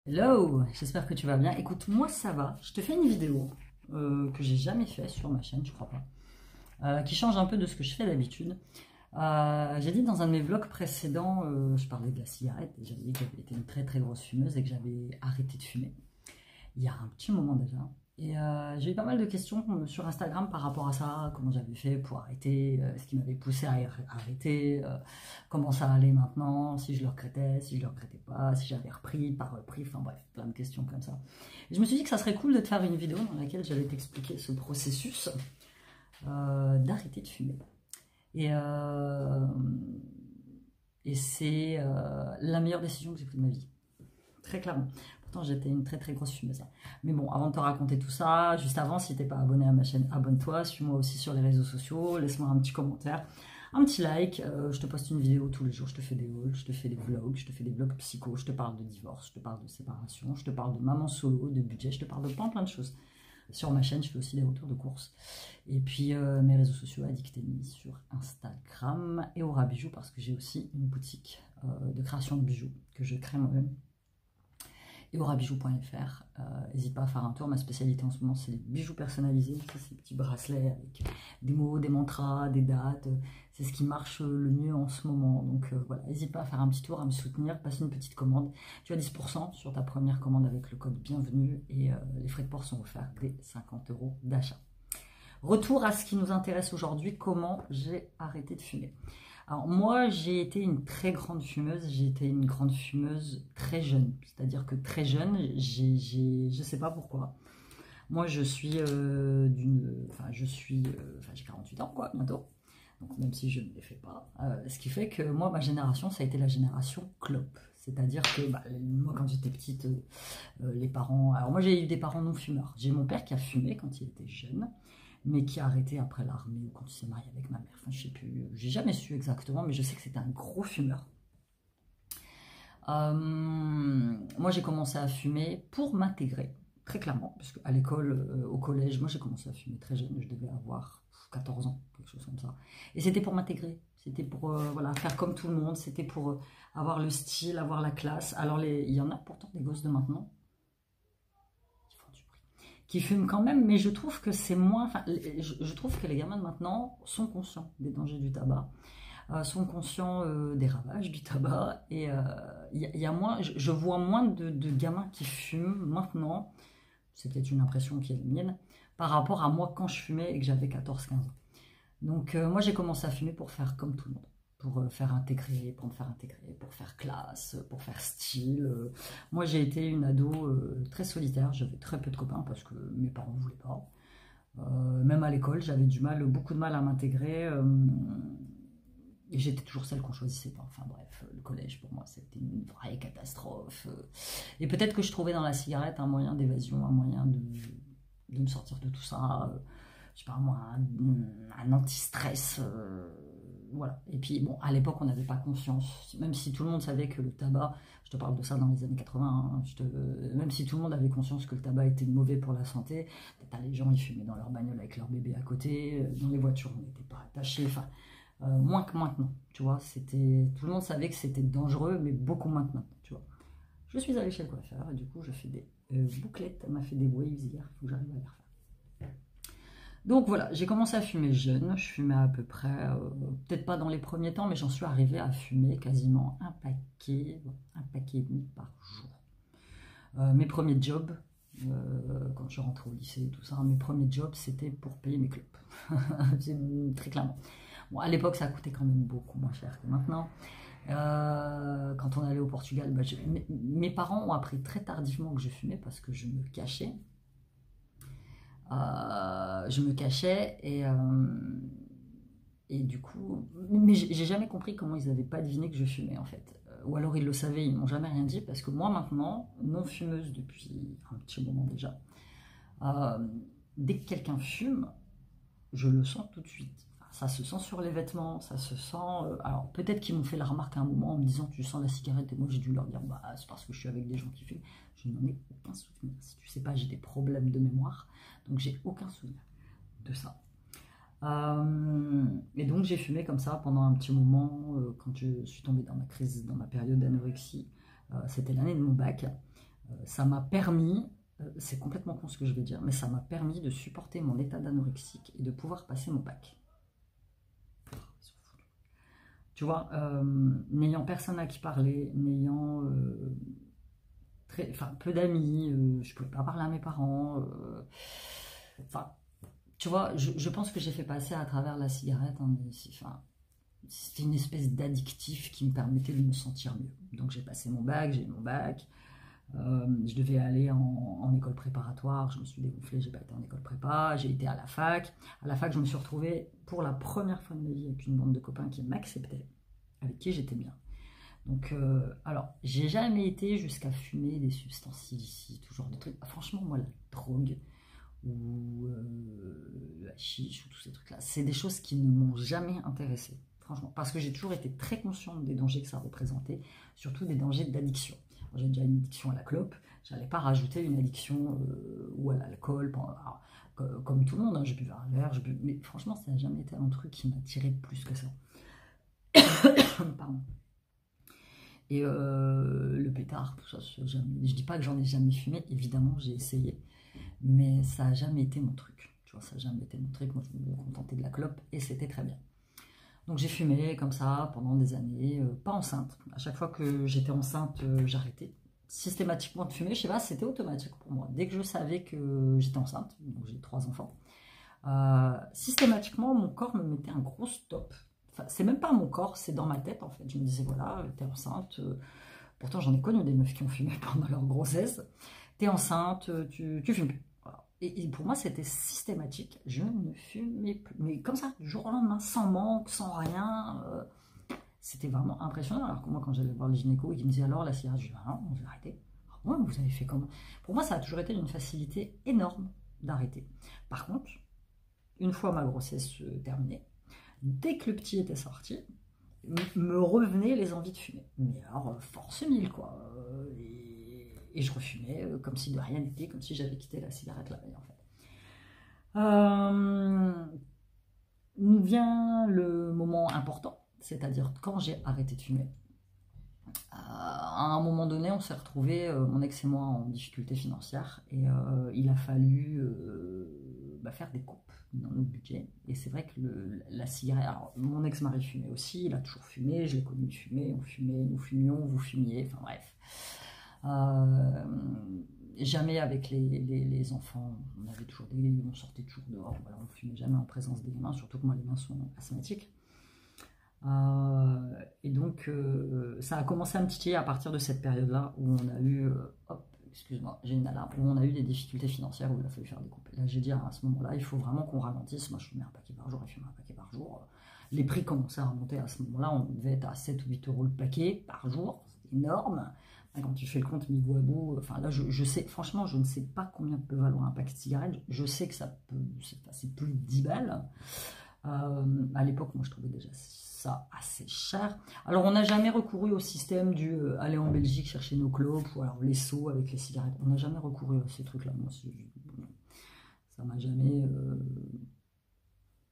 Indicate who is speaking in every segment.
Speaker 1: Hello, j'espère que tu vas bien. Écoute, moi ça va. Je te fais une vidéo que j'ai jamais fait sur ma chaîne, je crois pas, qui change un peu de ce que je fais d'habitude. J'ai dit dans un de mes vlogs précédents, je parlais de la cigarette et j'avais dit que j'avais été une très très grosse fumeuse et que j'avais arrêté de fumer il y a un petit moment déjà. Et j'ai eu pas mal de questions sur Instagram par rapport à ça, comment j'avais fait pour arrêter, ce qui m'avait poussé à arrêter, comment ça allait maintenant, si je le regrettais, si je le regrettais pas, si j'avais repris, pas repris, enfin bref, plein de questions comme ça. Et je me suis dit que ça serait cool de te faire une vidéo dans laquelle j'allais t'expliquer ce processus d'arrêter de fumer. Et, euh, et c'est la meilleure décision que j'ai prise de ma vie, très clairement. Pourtant, j'étais une très très grosse fumeuse. Mais bon, avant de te raconter tout ça, juste avant, si t'es pas abonné à ma chaîne, abonne-toi, suis-moi aussi sur les réseaux sociaux, laisse-moi un petit commentaire, un petit like. Je te poste une vidéo tous les jours, je te fais des hauls, je te fais des vlogs, je te fais des vlogs psycho, je te parle de divorce, je te parle de séparation, je te parle de maman solo, de budget, je te parle de plein de choses. Sur ma chaîne, je fais aussi des retours de courses. Et puis mes réseaux sociaux, Addictemy sur Instagram et Aura Bijoux, parce que j'ai aussi une boutique de création de bijoux que je crée moi-même. Et aurabijoux.fr, n'hésite pas à faire un tour. Ma spécialité en ce moment, c'est les bijoux personnalisés, ces petits bracelets avec des mots, des mantras, des dates. C'est ce qui marche le mieux en ce moment. Donc voilà, n'hésite pas à faire un petit tour, à me soutenir, passer une petite commande. Tu as 10% sur ta première commande avec le code bienvenue et les frais de port sont offerts dès 50 € d'achat. Retour à ce qui nous intéresse aujourd'hui, comment j'ai arrêté de fumer. Alors moi, j'ai été une très grande fumeuse, j'ai été une grande fumeuse très jeune. C'est-à-dire que très jeune, je sais pas pourquoi. Moi, je suis j'ai 48 ans, quoi, bientôt. Donc même si je ne les fais pas. Ce qui fait que moi, ma génération, ça a été la génération clope. C'est-à-dire que moi, quand j'étais petite, les parents... Alors moi, j'ai eu des parents non fumeurs. J'ai mon père qui a fumé quand il était jeune, mais qui a arrêté après l'armée ou quand il s'est marié avec ma mère. Enfin, je sais plus, j'ai jamais su exactement, mais je sais que c'était un gros fumeur. Moi, j'ai commencé à fumer pour m'intégrer, très clairement, parce qu'à l'école, au collège, moi, j'ai commencé à fumer très jeune, je devais avoir 14 ans, quelque chose comme ça. Et c'était pour m'intégrer, c'était pour voilà, faire comme tout le monde, c'était pour avoir le style, avoir la classe. Alors, il y en a pourtant des gosses de maintenant qui fument quand même, mais je trouve que c'est moins... Enfin, je trouve que les gamins de maintenant sont conscients des dangers du tabac, sont conscients des ravages du tabac, et y a moins, je vois moins de gamins qui fument maintenant, c'est peut-être une impression qui est la mienne, par rapport à moi quand je fumais et que j'avais 14-15 ans. Donc moi j'ai commencé à fumer pour faire comme tout le monde. Pour faire intégrer, pour me faire intégrer, pour faire classe, pour faire style. Moi j'ai été une ado très solitaire, j'avais très peu de copains parce que mes parents ne voulaient pas. Même à l'école, j'avais beaucoup de mal à m'intégrer. Et j'étais toujours celle qu'on choisissait pas. Enfin bref, le collège pour moi c'était une vraie catastrophe. Et peut-être que je trouvais dans la cigarette un moyen d'évasion, un moyen de me sortir de tout ça. Je sais pas moi, un anti-stress. Voilà. Et puis bon, à l'époque on n'avait pas conscience, même si tout le monde savait que le tabac, je te parle de ça dans les années 80, hein, même si tout le monde avait conscience que le tabac était mauvais pour la santé, les gens ils fumaient dans leur bagnole avec leur bébé à côté, dans les voitures on n'était pas attachés, enfin moins que maintenant, tu vois, tout le monde savait que c'était dangereux, mais beaucoup moins que maintenant, tu vois. Je suis allée chez le coiffeur et du coup je fais des bouclettes, elle m'a fait des waves hier, il faut que j'arrive à les refaire. Donc voilà, j'ai commencé à fumer jeune, je fumais à peu près, peut-être pas dans les premiers temps, mais j'en suis arrivée à fumer quasiment un paquet et demi par jour. Mes premiers jobs, quand je rentrais au lycée et tout ça, mes premiers jobs c'était pour payer mes clopes, très clairement. Bon, à l'époque ça coûtait quand même beaucoup moins cher que maintenant. Quand on allait au Portugal, mes parents ont appris très tardivement que je fumais parce que je me cachais. Et du coup, mais j'ai jamais compris comment ils n'avaient pas deviné que je fumais en fait. Ou alors ils le savaient, ils m'ont jamais rien dit parce que moi maintenant, non fumeuse depuis un petit moment déjà, euh, dès que quelqu'un fume, je le sens tout de suite. Enfin, ça se sent sur les vêtements, ça se sent... alors peut-être qu'ils m'ont fait la remarque à un moment en me disant tu sens la cigarette et moi j'ai dû leur dire bah c'est parce que je suis avec des gens qui fument. Je n'en ai aucun souvenir. Si tu sais pas, j'ai des problèmes de mémoire, donc j'ai aucun souvenir de ça. Et donc j'ai fumé comme ça pendant un petit moment quand je suis tombée dans ma période d'anorexie. C'était l'année de mon bac. Ça m'a permis, c'est complètement con ce que je vais dire, mais ça m'a permis de supporter mon état d'anorexique et de pouvoir passer mon bac. Tu vois, n'ayant personne à qui parler, n'ayant peu d'amis, je ne pouvais pas parler à mes parents. Enfin, tu vois, je pense que j'ai fait passer à travers la cigarette, hein, c'était une espèce d'addictif qui me permettait de me sentir mieux. Donc j'ai passé mon bac, j'ai eu mon bac. Je devais aller en école préparatoire, je me suis dégonflée, j'ai pas été en école prépa, j'ai été à la fac. À la fac, je me suis retrouvée pour la première fois de ma vie avec une bande de copains qui m'acceptaient, avec qui j'étais bien. Donc, alors, j'ai jamais été jusqu'à fumer des substances illicites, tout genre de trucs. Franchement, moi, la drogue ou la chiche ou tous ces trucs-là, c'est des choses qui ne m'ont jamais intéressée, franchement, parce que j'ai toujours été très consciente des dangers que ça représentait, surtout des dangers d'addiction. J'ai déjà une addiction à la clope, j'allais pas rajouter une addiction ou à l'alcool, comme tout le monde, hein, j'ai bu un verre, mais franchement, ça n'a jamais été un truc qui m'a tiré plus que ça. Pardon. Et le pétard, tout ça, je dis pas que j'en ai jamais fumé, évidemment, j'ai essayé, mais ça n'a jamais été mon truc. Tu vois, ça n'a jamais été mon truc. Moi, je me contentais de la clope et c'était très bien. Donc j'ai fumé comme ça pendant des années, pas enceinte. À chaque fois que j'étais enceinte, j'arrêtais systématiquement de fumer. Je sais pas, c'était automatique pour moi. Dès que je savais que j'étais enceinte, donc j'ai 3 enfants, systématiquement mon corps me mettait un gros stop. Enfin, c'est même pas mon corps, c'est dans ma tête en fait. Je me disais voilà, t'es enceinte. Pourtant j'en ai connu des meufs qui ont fumé pendant leur grossesse. T'es enceinte, tu fumes plus. Voilà. Et pour moi, c'était systématique. Je ne fumais plus. Mais comme ça, du jour au lendemain, sans manque, sans rien. C'était vraiment impressionnant. Alors que moi, quand j'allais voir le gynéco, il me disait alors la cigarette, je dis ah non, je vais arrêter. Ah ouais, vous avez fait comment? Pour moi, ça a toujours été une facilité énorme d'arrêter. Par contre, une fois ma grossesse terminée, dès que le petit était sorti, me revenaient les envies de fumer. Mais alors, force 1000, quoi. Et je refumais comme si de rien n'était, comme si j'avais quitté la cigarette la veille, en fait. Nous vient le moment important, c'est-à-dire quand j'ai arrêté de fumer. À un moment donné, on s'est retrouvés, mon ex et moi, en difficulté financière, et il a fallu faire des coupes dans notre budget. Et c'est vrai que la cigarette, alors mon ex-mari fumait aussi, il a toujours fumé, je l'ai connu fumer, on fumait, nous fumions, vous fumiez, enfin bref. Jamais avec les enfants, on sortait toujours dehors, voilà, on fumait jamais en présence des gamins, surtout que moi les mains sont asthmatiques. Et donc ça a commencé à me titiller à partir de cette période-là où on a eu, excuse-moi, j'ai une alarme, où on a eu des difficultés financières où il a fallu faire des coupes. Et là j'ai dit à ce moment-là, il faut vraiment qu'on ralentisse. Moi je fumais un paquet par jour, il fumait un paquet par jour. Les prix commençaient à remonter à ce moment-là, on devait être à 7 ou 8 euros le paquet par jour, c'est énorme. Quand tu fais le compte mis bout à bout, enfin là je sais, franchement je ne sais pas combien peut valoir un paquet de cigarettes, je sais que c'est plus de 10 balles. À l'époque moi je trouvais déjà ça assez cher. Alors on n'a jamais recouru au système du aller en Belgique chercher nos clopes ou alors les seaux avec les cigarettes, on n'a jamais recouru à ces trucs là, moi ça m'a jamais...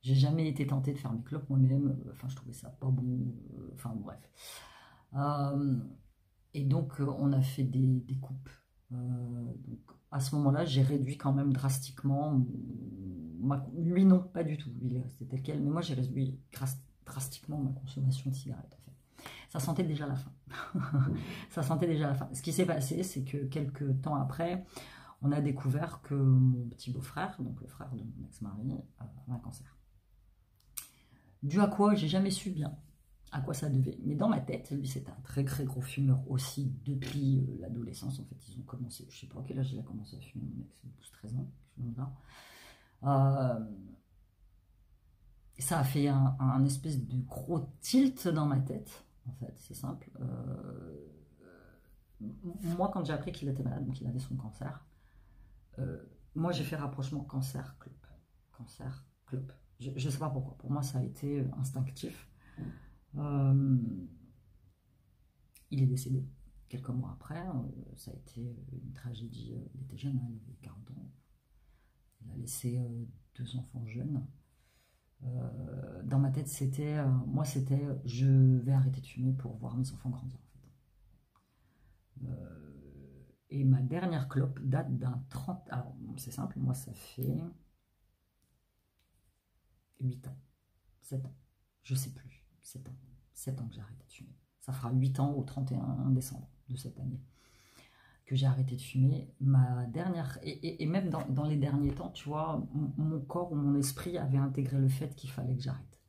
Speaker 1: J'ai jamais été tentée de faire mes clopes moi-même, enfin je trouvais ça pas bon, enfin bref. Et donc, on a fait des coupes. Donc, à ce moment-là, j'ai réduit quand même drastiquement. Lui, non, pas du tout. Il est resté tel quel. Mais moi, j'ai réduit drastiquement ma consommation de cigarettes. En fait. Ça sentait déjà la fin. Ça sentait déjà la fin. Ce qui s'est passé, c'est que quelques temps après, on a découvert que mon petit beau-frère, donc le frère de mon ex-mari, avait un cancer. Dû à quoi, j'ai jamais su bien à quoi ça devait. Mais dans ma tête, lui c'était un très très gros fumeur aussi depuis l'adolescence. En fait, ils ont commencé, je sais pas à quel âge il a commencé à fumer, mon ex, 12-13 ans, ça a fait un espèce de gros tilt dans ma tête, en fait, c'est simple. Moi, quand j'ai appris qu'il était malade, donc il avait son cancer, moi j'ai fait rapprochement cancer-clope. Cancer-clope. Je sais pas pourquoi, pour moi ça a été instinctif. Il est décédé quelques mois après, ça a été une tragédie, il était jeune, hein, il avait 40 ans, il a laissé 2 enfants jeunes. Dans ma tête c'était, je vais arrêter de fumer pour voir mes enfants grandir en fait. Et ma dernière clope date d'un 30... Alors, c'est simple, moi, ça fait 8 ans, 7 ans, je sais plus, 7 ans. 7 ans que j'ai arrêté de fumer. Ça fera 8 ans au 31 décembre de cette année que j'ai arrêté de fumer. Ma dernière... Et même dans les derniers temps, tu vois, mon corps ou mon esprit avait intégré le fait qu'il fallait que j'arrête.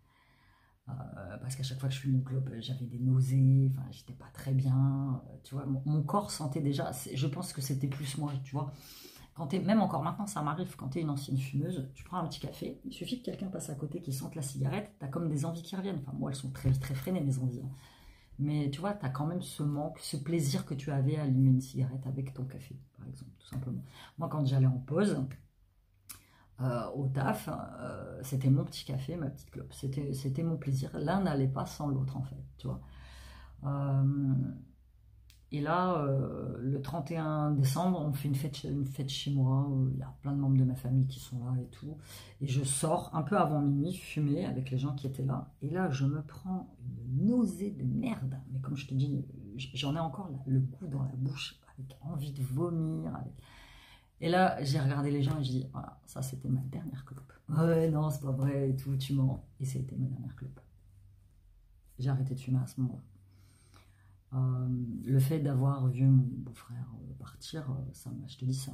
Speaker 1: Parce qu'à chaque fois que je fumais une clope, j'avais des nausées, enfin, j'étais pas très bien. Tu vois, mon corps sentait déjà... Je pense que c'était plus moi, tu vois. Quand même encore maintenant, ça m'arrive, quand tu es une ancienne fumeuse, tu prends un petit café, il suffit que quelqu'un passe à côté qui sente la cigarette, tu as comme des envies qui reviennent. Enfin, moi, elles sont très, très freinées, mes envies. Hein. Mais tu vois, tu as quand même ce manque, ce plaisir que tu avais à allumer une cigarette avec ton café, par exemple, tout simplement. Moi, quand j'allais en pause, au taf, c'était mon petit café, ma petite clope. C'était mon plaisir. L'un n'allait pas sans l'autre, en fait, tu vois. Et là, le 31 décembre, on fait une fête chez moi. Il y a plein de membres de ma famille qui sont là et tout. Et je sors un peu avant minuit, fumer avec les gens qui étaient là. Et là, je me prends une nausée de merde. Mais comme je te dis, j'en ai encore là, le goût dans la bouche, avec envie de vomir. Et là, j'ai regardé les gens et je dis, voilà, ça c'était ma dernière clope. Ouais, non, c'est pas vrai et tout, tu mens. Et c'était ma dernière clope. J'ai arrêté de fumer à ce moment-là. Le fait d'avoir vu mon beau-frère partir, je te dis, ça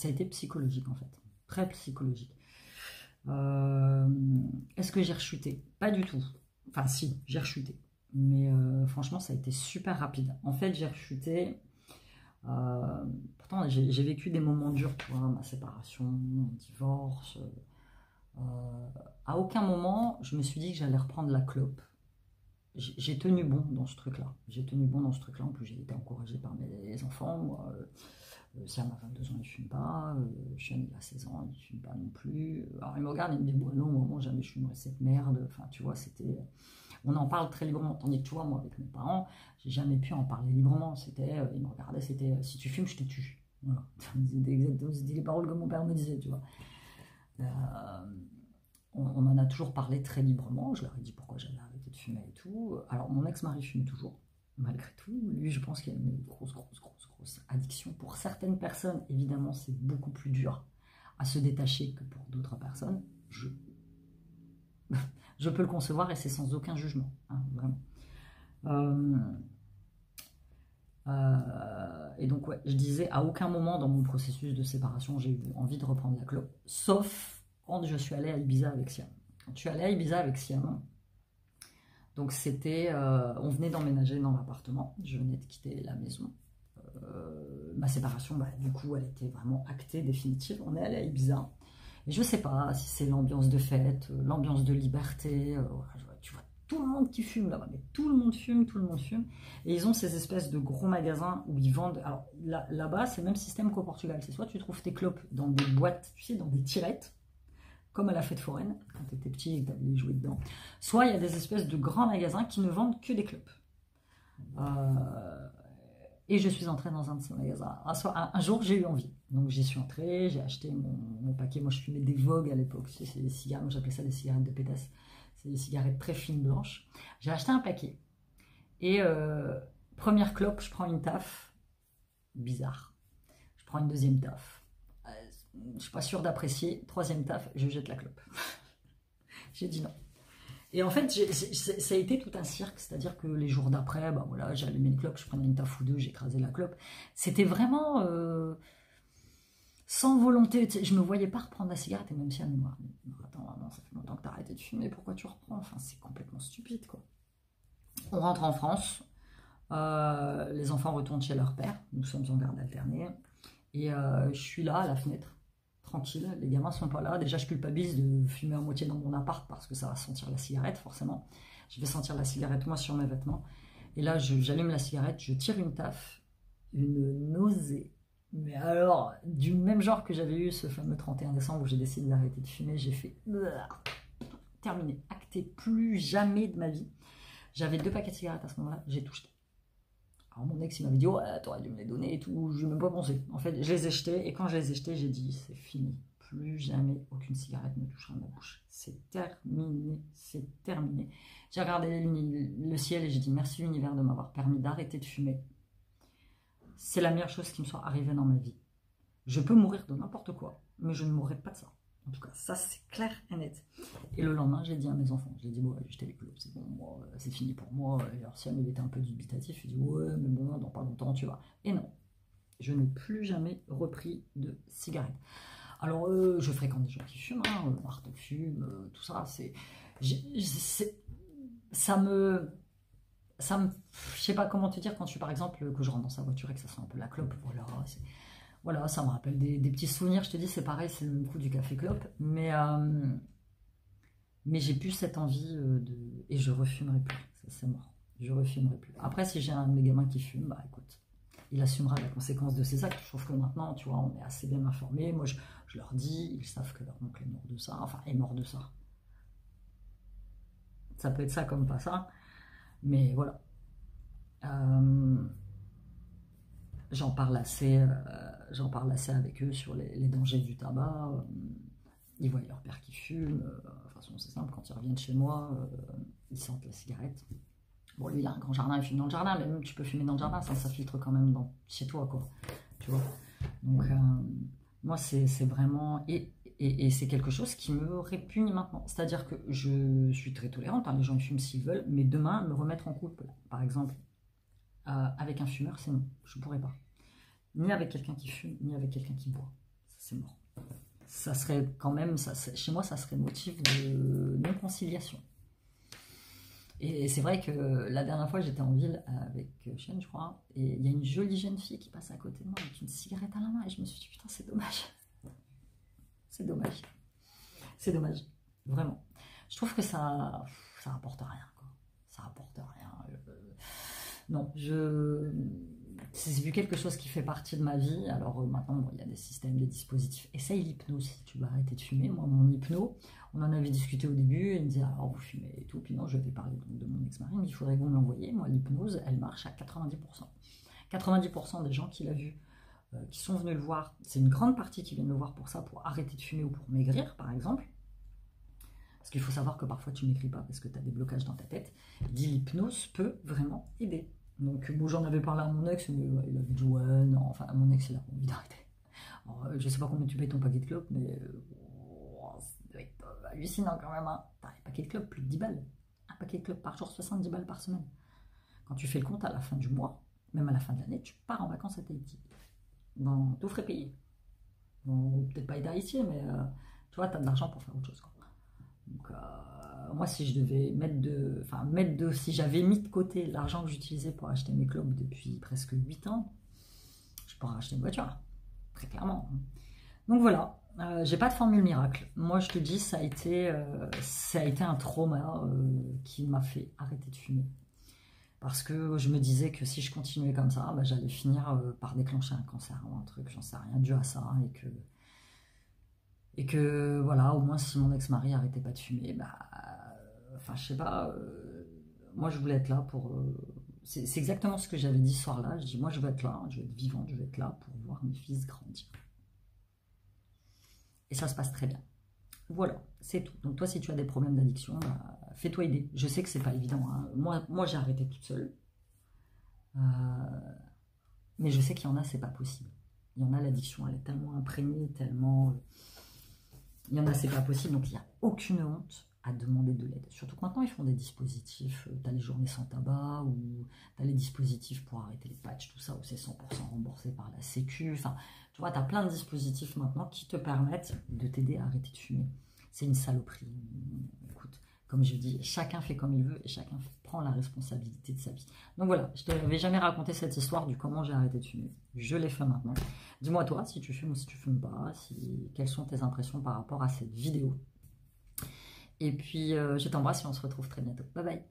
Speaker 1: a été psychologique en fait, très psychologique. Est-ce que j'ai rechuté? Pas du tout. Enfin si, j'ai rechuté. Mais franchement, ça a été super rapide. En fait, j'ai rechuté. Pourtant, j'ai vécu des moments durs, tu vois, ma séparation, mon divorce. À aucun moment, je me suis dit que j'allais reprendre la clope. J'ai tenu bon dans ce truc-là. En plus, j'ai été encouragée par mes enfants. Moi, Sam a 22 ans, il ne fume pas. Sean, il a 16 ans, il ne fume pas non plus. Alors, il me regarde et il me dit, bon, non, moi, jamais je fumerai cette merde. Enfin, tu vois, c'était... On en parle très librement. Tandis que, tu vois, moi, avec mes parents, j'ai jamais pu en parler librement. Ils me regardaient, c'était, si tu fumes, je te tue. Voilà. C'était les paroles que mon père me disait, tu vois. On en a toujours parlé très librement. Je leur ai dit pourquoi j'avais arrêté de fumer et tout. Alors, mon ex-mari fume toujours, malgré tout. Lui, je pense qu'il a une grosse addiction. Pour certaines personnes, évidemment, c'est beaucoup plus dur à se détacher que pour d'autres personnes. Je peux le concevoir et c'est sans aucun jugement, hein, vraiment. Et donc, ouais, je disais, à aucun moment dans mon processus de séparation, j'ai eu envie de reprendre la clope, sauf quand je suis allée à Ibiza avec Siam. Quand je suis allée à Ibiza avec Siam, donc c'était, on venait d'emménager dans l'appartement, je venais de quitter la maison. Ma séparation, bah, du coup, elle était vraiment actée, définitive. On est allé à Ibiza. Et je sais pas si c'est l'ambiance de fête, l'ambiance de liberté. Tu vois tout le monde qui fume là-bas, mais tout le monde fume, tout le monde fume. Et ils ont ces espèces de gros magasins où ils vendent. Alors là-bas, c'est le même système qu'au Portugal. C'est soit tu trouves tes clopes dans des boîtes, tu sais, dans des tirettes, comme à la fête foraine, quand tu étais petit et que tu avais joué dedans. Soit il y a des espèces de grands magasins qui ne vendent que des clopes. Et je suis entrée dans un de ces magasins. Un jour, j'ai eu envie. Donc, j'y suis entrée, j'ai acheté mon paquet. Moi, je fumais des Vogue à l'époque. C'est des cigares, moi, j'appelais ça des cigarettes de pétasse. C'est des cigarettes très fines blanches. J'ai acheté un paquet. Et première clope, je prends une taf. Bizarre. Je prends une deuxième taf. Je ne suis pas sûre d'apprécier. Troisième taf, je jette la clope. J'ai dit non. Et en fait, ça a été tout un cirque, c'est-à-dire que les jours d'après, bah voilà, j'allumais une clope, je prenais une taf ou deux, j'écrasais la clope. C'était vraiment sans volonté. Je ne me voyais pas reprendre la cigarette, et même si elle me dit, attends, non, ça fait longtemps que tu as arrêté de fumer, pourquoi tu reprends? Enfin, c'est complètement stupide, quoi. On rentre en France, les enfants retournent chez leur père, nous sommes en garde alternée, et je suis là à la fenêtre. Tranquille, les gamins sont pas là. Déjà, je culpabilise de fumer à moitié dans mon appart parce que ça va sentir la cigarette, forcément. Je vais sentir la cigarette, moi, sur mes vêtements. Et là, j'allume la cigarette, je tire une taf, une nausée. Mais alors, du même genre que j'avais eu ce fameux 31 décembre où j'ai décidé d'arrêter de fumer, j'ai fait terminé, acté, plus jamais de ma vie. J'avais 2 paquets de cigarettes à ce moment-là, j'ai tout jeté. Alors mon ex, il m'avait dit, ouais, t'aurais dû me les donner et tout, je n'ai même pas pensé. En fait, je les ai jetés, et quand je les ai jetés, j'ai dit, c'est fini. Plus jamais aucune cigarette ne touchera ma bouche. C'est terminé, c'est terminé. J'ai regardé le ciel et j'ai dit, merci l'univers de m'avoir permis d'arrêter de fumer. c'est la meilleure chose qui me soit arrivée dans ma vie. Je peux mourir de n'importe quoi, mais je ne mourrai pas de ça. En tout cas, ça c'est clair et net. Et le lendemain, j'ai dit à mes enfants, j'ai dit, bon, allez, jetez les clopes, c'est bon, moi, c'est fini pour moi. Et Arsiane, il était un peu dubitatif, il dit, ouais, mais bon, dans pas longtemps, tu vois. Et non, je n'ai plus jamais repris de cigarette. Alors, je fréquente des gens qui fument, hein, Marthe fume, tout ça, ça me, je sais pas comment te dire, quand je suis par exemple, que je rentre dans sa voiture et que ça sent un peu la clope, voilà, ça me rappelle des petits souvenirs, je te dis, c'est pareil, c'est le même coup du café clope, mais j'ai plus cette envie et je refumerai plus, ça c'est mort, je refumerai plus. Après, si j'ai un de mes gamins qui fume, bah écoute, il assumera la conséquence de ses actes. Je trouve que maintenant, tu vois, on est assez bien informés. Moi, je leur dis, ils savent que leur oncle est mort de ça, enfin, est mort de ça. Ça peut être ça comme pas ça, mais voilà. J'en parle assez avec eux sur les dangers du tabac. Ils voient leur père qui fume. De toute façon, c'est simple, quand ils reviennent chez moi, ils sentent la cigarette. Bon, lui, il a un grand jardin, il fume dans le jardin, mais même tu peux fumer dans le jardin, ça filtre quand même chez toi, quoi. Tu vois. Donc, moi, c'est vraiment... Et c'est quelque chose qui me répugne maintenant. C'est-à-dire que je suis très tolérante, hein, les gens ils fument s'ils veulent, mais demain, me remettre en couple, par exemple, avec un fumeur, c'est non, je ne pourrais pas. Ni avec quelqu'un qui fume, ni avec quelqu'un qui boit. C'est mort. Ça serait quand même, chez moi, ça serait motif de non-conciliation. Et c'est vrai que la dernière fois, j'étais en ville avec Chêne, je crois, et il y a une jolie jeune fille qui passe à côté de moi avec une cigarette à la main, et je me suis dit, putain, c'est dommage. C'est dommage. C'est dommage. Vraiment. Je trouve que ça rapporte rien, quoi. Ça rapporte rien. Non, c'est vu quelque chose qui fait partie de ma vie. Alors maintenant, bon, il y a des systèmes, des dispositifs. Essaye l'hypnose si tu vas arrêter de fumer. Moi, mon hypno, on en avait discuté au début. Il me disait, alors vous fumez et tout. Puis non, je vais parler donc, de mon ex-mari. Il faudrait que vous me l'envoyiez. Moi, l'hypnose, elle marche à 90%. 90% des gens qui l'ont vu, qui sont venus le voir, c'est une grande partie qui viennent le voir pour ça, pour arrêter de fumer ou pour maigrir, par exemple. Parce qu'il faut savoir que parfois tu maigris pas parce que tu as des blocages dans ta tête. Dit l'hypnose peut vraiment aider. Donc bon, j'en avais parlé à mon ex, mais ouais, il avait dit ouais, non, enfin mon ex il a envie d'arrêter. Je sais pas combien tu payes ton paquet de clopes, mais ça doit être hallucinant quand même. Hein. T'as un paquet de clopes, plus de 10 balles. Un paquet de clopes par jour, 70 balles par semaine. Quand tu fais le compte à la fin du mois, même à la fin de l'année, tu pars en vacances à Tahiti. Dans tout frais payé. Bon, peut-être pas être haïtien, mais tu vois, tu as de l'argent pour faire autre chose. Quoi. Donc, moi, si je devais si j'avais mis de côté l'argent que j'utilisais pour acheter mes clopes depuis presque 8 ans, je pourrais acheter une voiture, très clairement. Donc voilà, j'ai pas de formule miracle. Moi, je te dis, ça a été un trauma qui m'a fait arrêter de fumer. Parce que je me disais que si je continuais comme ça, bah, j'allais finir par déclencher un cancer ou un truc, j'en sais rien, dû à ça, et que voilà, au moins si mon ex-mari arrêtait pas de fumer, bah, enfin je sais pas, moi je voulais être là pour... c'est exactement ce que j'avais dit ce soir-là, je dis moi je veux être là, je veux être vivante, je veux être là pour voir mes fils grandir. Et ça se passe très bien. Voilà, c'est tout. Donc toi si tu as des problèmes d'addiction, bah, fais-toi aider. Je sais que c'est pas évident, hein. Moi j'ai arrêté toute seule. Mais je sais qu'il y en a, c'est pas possible. Il y en a, l'addiction, elle est tellement imprégnée, tellement... Il y en a, c'est pas possible, donc il n'y a aucune honte à demander de l'aide. Surtout que maintenant, ils font des dispositifs, tu as les journées sans tabac, ou tu as les dispositifs pour arrêter les patchs, tout ça, où c'est 100% remboursé par la Sécu. Enfin, tu vois, tu as plein de dispositifs maintenant qui te permettent de t'aider à arrêter de fumer. C'est une saloperie. Écoute, comme je dis, chacun fait comme il veut et chacun prend la responsabilité de sa vie. Donc voilà, je ne t'avais jamais raconté cette histoire du comment j'ai arrêté de fumer. Je l'ai fait maintenant. Dis-moi toi, si tu fumes ou si tu fumes pas, quelles sont tes impressions par rapport à cette vidéo. Et puis, je t'embrasse et on se retrouve très bientôt. Bye bye.